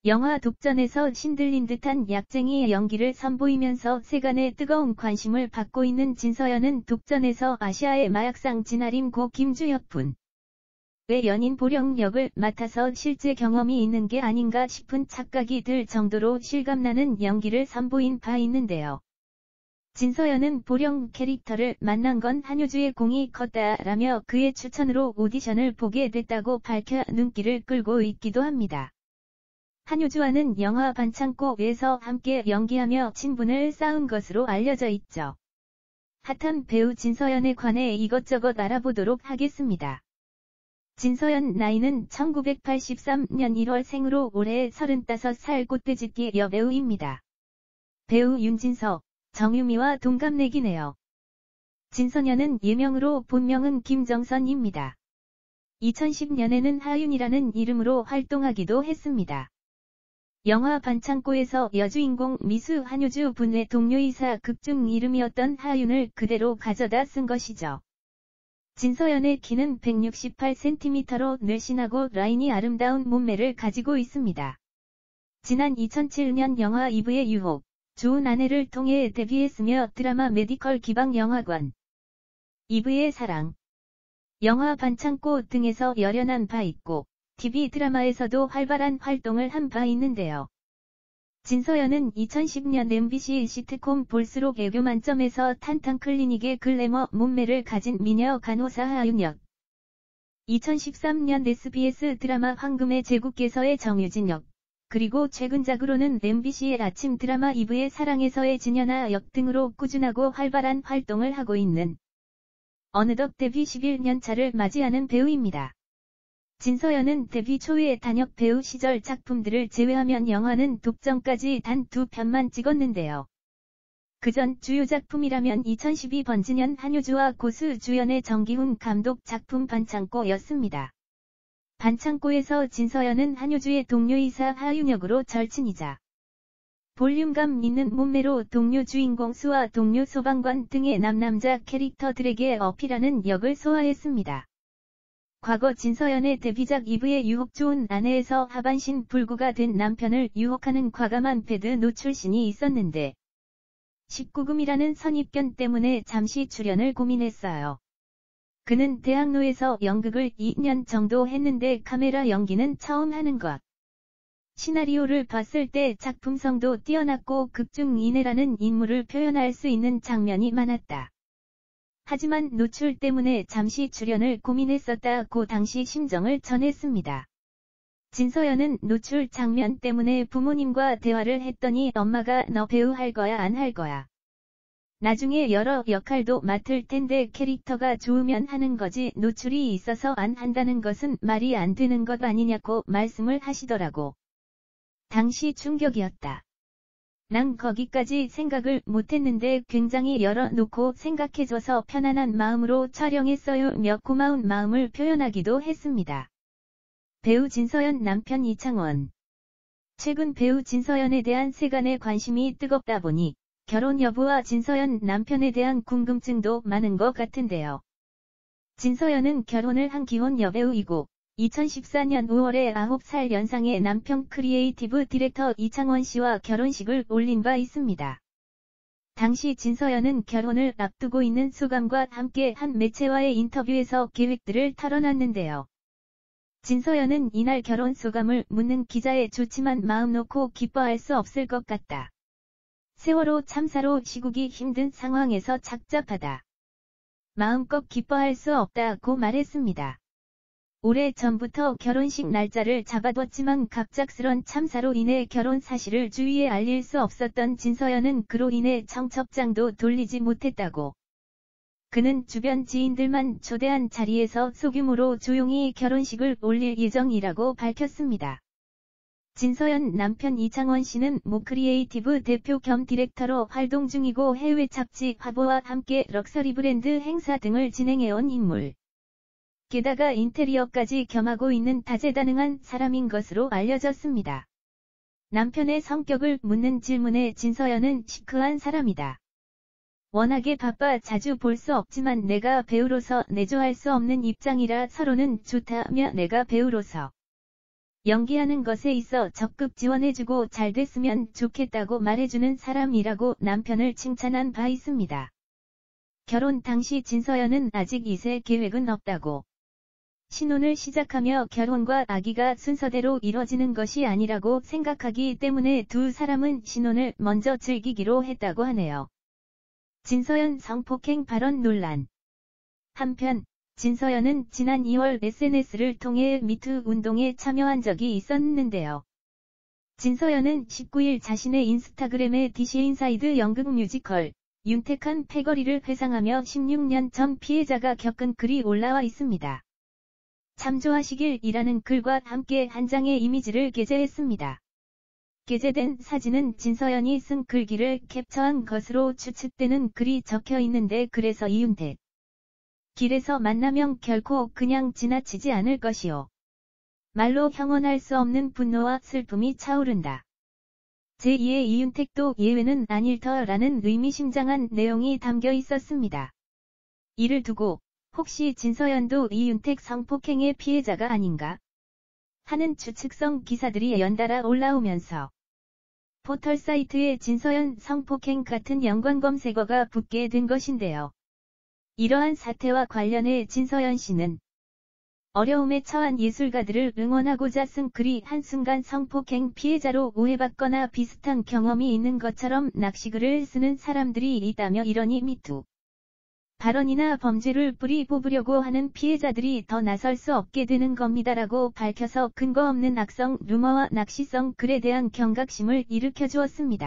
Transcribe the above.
영화 독전에서 신들린 듯한 약쟁이의 연기를 선보이면서 세간의 뜨거운 관심을 받고 있는 진서연은 독전에서 아시아의 마약상 진아림 고 김주혁 군의 연인 보령 역을 맡아서 실제 경험이 있는 게 아닌가 싶은 착각이 들 정도로 실감나는 연기를 선보인 바 있는데요. 진서연은 보령 캐릭터를 만난 건 한효주의 공이 컸다라며 그의 추천으로 오디션을 보게 됐다고 밝혀 눈길을 끌고 있기도 합니다. 한효주와는 영화 반창고에서 함께 연기하며 친분을 쌓은 것으로 알려져 있죠. 핫한 배우 진서연에 관해 이것저것 알아보도록 하겠습니다. 진서연 나이는 1983년 1월 생으로 올해 35살 꽃돼지띠 여배우입니다. 배우 윤진서, 정유미와 동갑내기네요. 진서연은 예명으로 본명은 김정선입니다. 2010년에는 하윤이라는 이름으로 활동하기도 했습니다. 영화 반창고에서 여주인공 미수 한효주 분의 동료이사 극중 이름이었던 하윤을 그대로 가져다 쓴 것이죠. 진서연의 키는 168cm로 늘씬하고 라인이 아름다운 몸매를 가지고 있습니다. 지난 2007년 영화 이브의 유혹, 좋은 아내를 통해 데뷔했으며 드라마 메디컬 기방 영화관, 이브의 사랑, 영화 반창고 등에서 열연한 바 있고 TV 드라마에서도 활발한 활동을 한 바 있는데요. 진서연은 2010년 MBC 시트콤 볼수록 애교 만점에서 탄탄 클리닉의 글래머 몸매를 가진 미녀 간호사 하윤 역, 2013년 SBS 드라마 황금의 제국께서의 정유진 역, 그리고 최근작으로는 MBC의 아침 드라마 이브의 사랑에서의 진연아 역 등으로 꾸준하고 활발한 활동을 하고 있는 어느덧 데뷔 11년 차를 맞이하는 배우입니다. 진서연은 데뷔 초의 단역 배우 시절 작품들을 제외하면 영화는 독전까지 단 2편만 찍었는데요. 그전 주요 작품이라면 2012 번지년 한효주와 고수 주연의 정기훈 감독 작품 반창고였습니다. 반창고에서 진서연은 한효주의 동료이사 하윤 역으로 절친이자 볼륨감 있는 몸매로 동료 주인공 수와 동료 소방관 등의 남남자 캐릭터들에게 어필하는 역을 소화했습니다. 과거 진서연의 데뷔작 이브의 유혹 좋은 아내에서 하반신 불구가 된 남편을 유혹하는 과감한 배드 노출신이 있었는데 19금이라는 선입견 때문에 잠시 출연을 고민했어요. 그는 대학로에서 연극을 2년 정도 했는데 카메라 연기는 처음 하는 것. 시나리오를 봤을 때 작품성도 뛰어났고 극중 이내라는 인물을 표현할 수 있는 장면이 많았다. 하지만 노출 때문에 잠시 출연을 고민했었다고 당시 심정을 전했습니다. 진서연은 노출 장면 때문에 부모님과 대화를 했더니 엄마가 너 배우 할 거야 안 할 거야. 나중에 여러 역할도 맡을 텐데 캐릭터가 좋으면 하는 거지 노출이 있어서 안 한다는 것은 말이 안 되는 것 아니냐고 말씀을 하시더라고. 당시 충격이었다. 난 거기까지 생각을 못했는데 굉장히 열어놓고 생각해줘서 편안한 마음으로 촬영했어요며 고마운 마음을 표현하기도 했습니다. 배우 진서연 남편 이창원. 최근 배우 진서연에 대한 세간의 관심이 뜨겁다 보니 결혼 여부와 진서연 남편에 대한 궁금증도 많은 것 같은데요. 진서연은 결혼을 한 기혼 여배우이고 2014년 5월에 9살 연상의 남편 크리에이티브 디렉터 이창원 씨와 결혼식을 올린 바 있습니다. 당시 진서연은 결혼을 앞두고 있는 소감과 함께 한 매체와의 인터뷰에서 계획들을 털어놨는데요. 진서연은 이날 결혼 소감을 묻는 기자의 좋지만 마음 놓고 기뻐할 수 없을 것 같다. 세월호 참사로 시국이 힘든 상황에서 착잡하다. 마음껏 기뻐할 수 없다고 말했습니다. 오래 전부터 결혼식 날짜를 잡아뒀지만 갑작스런 참사로 인해 결혼 사실을 주위에 알릴 수 없었던 진서연은 그로 인해 청첩장도 돌리지 못했다고. 그는 주변 지인들만 초대한 자리에서 소규모로 조용히 결혼식을 올릴 예정이라고 밝혔습니다. 진서연 남편 이창원 씨는 모 크리에이티브 대표 겸 디렉터로 활동 중이고 해외 잡지 화보와 함께 럭셔리 브랜드 행사 등을 진행해온 인물. 게다가 인테리어까지 겸하고 있는 다재다능한 사람인 것으로 알려졌습니다. 남편의 성격을 묻는 질문에 진서연은 시크한 사람이다. 워낙에 바빠 자주 볼 수 없지만 내가 배우로서 내조할 수 없는 입장이라 서로는 좋다며 내가 배우로서 연기하는 것에 있어 적극 지원해주고 잘 됐으면 좋겠다고 말해주는 사람이라고 남편을 칭찬한 바 있습니다. 결혼 당시 진서연은 아직 2세 계획은 없다고. 신혼을 시작하며 결혼과 아기가 순서대로 이뤄지는 것이 아니라고 생각하기 때문에 두 사람은 신혼을 먼저 즐기기로 했다고 하네요. 진서연 성폭행 발언 논란. 한편 진서연은 지난 2월 SNS를 통해 미투 운동에 참여한 적이 있었는데요. 진서연은 19일 자신의 인스타그램에 DC 인사이드 연극 뮤지컬 윤택한 패거리를 회상하며 16년 전 피해자가 겪은 글이 올라와 있습니다. 참조하시길이라는 글과 함께 한 장의 이미지를 게재했습니다. 게재된 사진은 진서연이 쓴 글귀를 캡처한 것으로 추측되는 글이 적혀 있는데 그래서 이윤택. 길에서 만나면 결코 그냥 지나치지 않을 것이요. 말로 형언할 수 없는 분노와 슬픔이 차오른다. 제2의 이윤택도 예외는 아닐 터라는 의미심장한 내용이 담겨 있었습니다. 이를 두고 혹시 진서연도 이윤택 성폭행의 피해자가 아닌가 하는 추측성 기사들이 연달아 올라오면서 포털 사이트에 진서연 성폭행 같은 연관 검색어가 붙게 된 것인데요. 이러한 사태와 관련해 진서연 씨는 어려움에 처한 예술가들을 응원하고자 쓴 글이 한순간 성폭행 피해자로 오해받거나 비슷한 경험이 있는 것처럼 낚시글을 쓰는 사람들이 있다며 이러니 미투 발언이나 범죄를 뿌리 뽑으려고 하는 피해자들이 더 나설 수 없게 되는 겁니다라고 밝혀서 근거 없는 악성 루머와 낚시성 글에 대한 경각심을 일으켜 주었습니다.